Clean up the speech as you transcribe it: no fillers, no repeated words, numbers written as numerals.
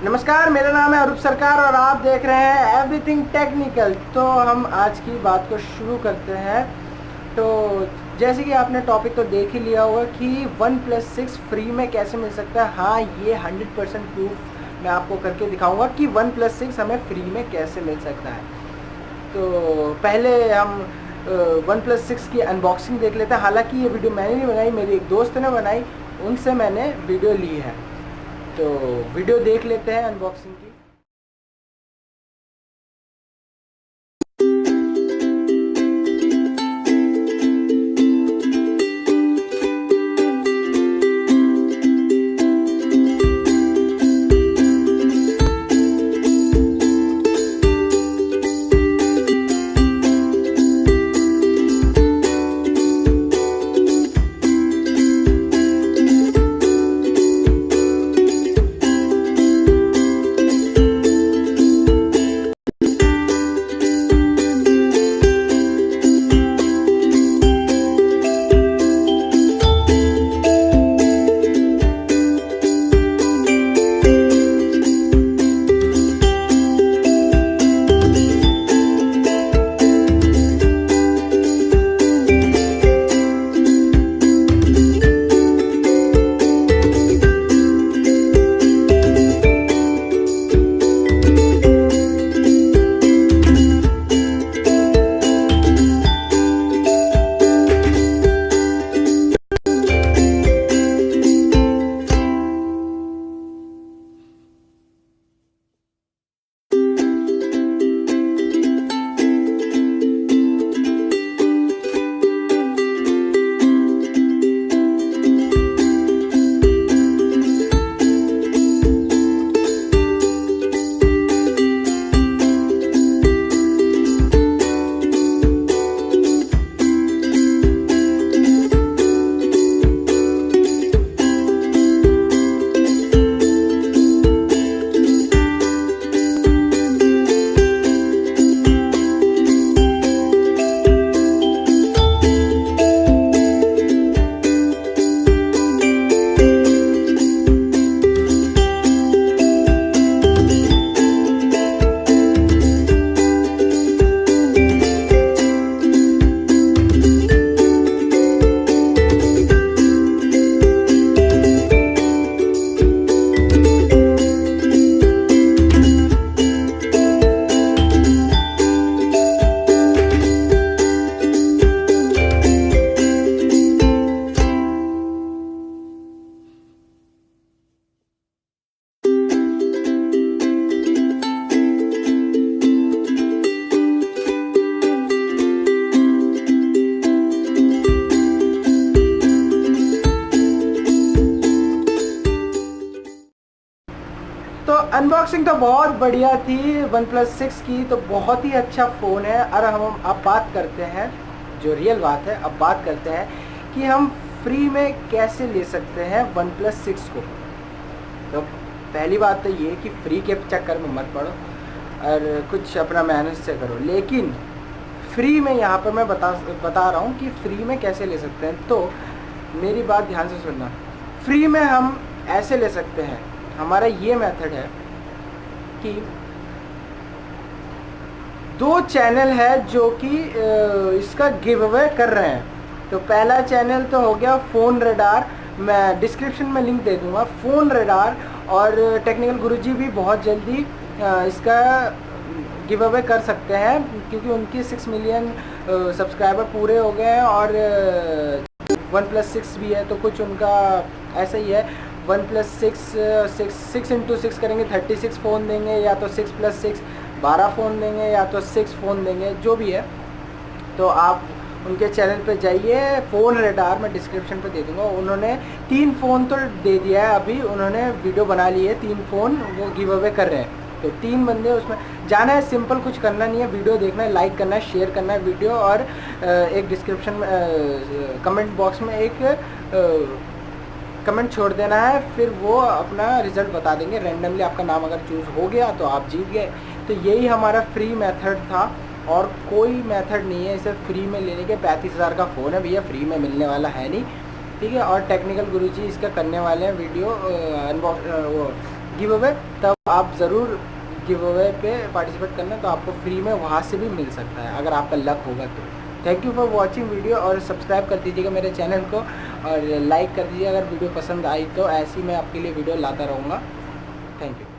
नमस्कार, मेरा नाम है अरूप सरकार और आप देख रहे हैं एवरीथिंग टेक्निकल। तो हम आज की बात को शुरू करते हैं। तो जैसे कि आपने टॉपिक तो देख ही लिया होगा कि OnePlus 6 फ्री में कैसे मिल सकता है। हाँ, ये 100% प्रूफ मैं आपको करके दिखाऊंगा कि OnePlus 6 हमें फ्री में कैसे मिल सकता है। तो पहले हम OnePlus 6 की अनबॉक्सिंग देख लेते हैं। हालांकि ये वीडियो मैंने नहीं बनाई, मेरी एक दोस्त ने बनाई, उनसे मैंने वीडियो ली है। तो वीडियो देख लेते हैं अनबॉक्सिंग की। तो अनबॉक्सिंग तो बहुत बढ़िया थी OnePlus 6 की। तो बहुत ही अच्छा फ़ोन है। और हम अब बात करते हैं, जो रियल बात है, अब बात करते हैं कि हम फ्री में कैसे ले सकते हैं OnePlus 6 को। तो पहली बात तो ये कि फ्री के चक्कर में मत पड़ो और कुछ अपना मेहनत से करो। लेकिन फ्री में यहाँ पर मैं बता रहा हूँ कि फ्री में कैसे ले सकते हैं। तो मेरी बात ध्यान से सुनना। फ्री में हम ऐसे ले सकते हैं, हमारा ये मेथड है कि 2 चैनल है जो कि इसका गिव अवे कर रहे हैं। तो पहला चैनल तो हो गया फ़ोन रेडार, मैं डिस्क्रिप्शन में लिंक दे दूंगा। फ़ोन रेडार और टेक्निकल गुरुजी भी बहुत जल्दी इसका गिव अवे कर सकते हैं, क्योंकि उनकी 6 मिलियन सब्सक्राइबर पूरे हो गए हैं। और OnePlus 6 भी है, तो कुछ उनका ऐसा ही है। OnePlus 6 6x6 करेंगे, 36 फ़ोन देंगे, या तो 6+6 12 फ़ोन देंगे, या तो 6 फ़ोन देंगे, जो भी है। तो आप उनके चैनल पे जाइए, फ़ोन रेडार मैं डिस्क्रिप्शन पे दे दूंगा। उन्होंने 3 फ़ोन तो दे दिया है, अभी उन्होंने वीडियो बना ली है, 3 फ़ोन वो गिव अवे कर रहे हैं। तो 3 बंदे उसमें जाना है, सिंपल कुछ करना नहीं है, वीडियो देखना है, लाइक करना है, शेयर करना है वीडियो, और एक डिस्क्रिप्शन में कमेंट बॉक्स में एक कमेंट छोड़ देना है, फिर वो अपना रिज़ल्ट बता देंगे। रैंडमली आपका नाम अगर चूज़ हो गया तो आप जीत गए। तो यही हमारा फ्री मेथड था और कोई मेथड नहीं है इसे फ्री में लेने के। 35,000 का फ़ोन है भैया, फ्री में मिलने वाला है नहीं, ठीक है। और टेक्निकल गुरुजी इसका करने वाले हैं वीडियो, वो गिव अवे, तब आप ज़रूर गिव अवे पे पार्टिसिपेट करना, तो आपको फ्री में वहाँ से भी मिल सकता है अगर आपका लक होगा तो। Thank you for watching video, और सब्सक्राइब कर दीजिएगा मेरे चैनल को, और लाइक कर दीजिए अगर वीडियो पसंद आई तो। ऐसी मैं आपके लिए वीडियो लाता रहूँगा। Thank you.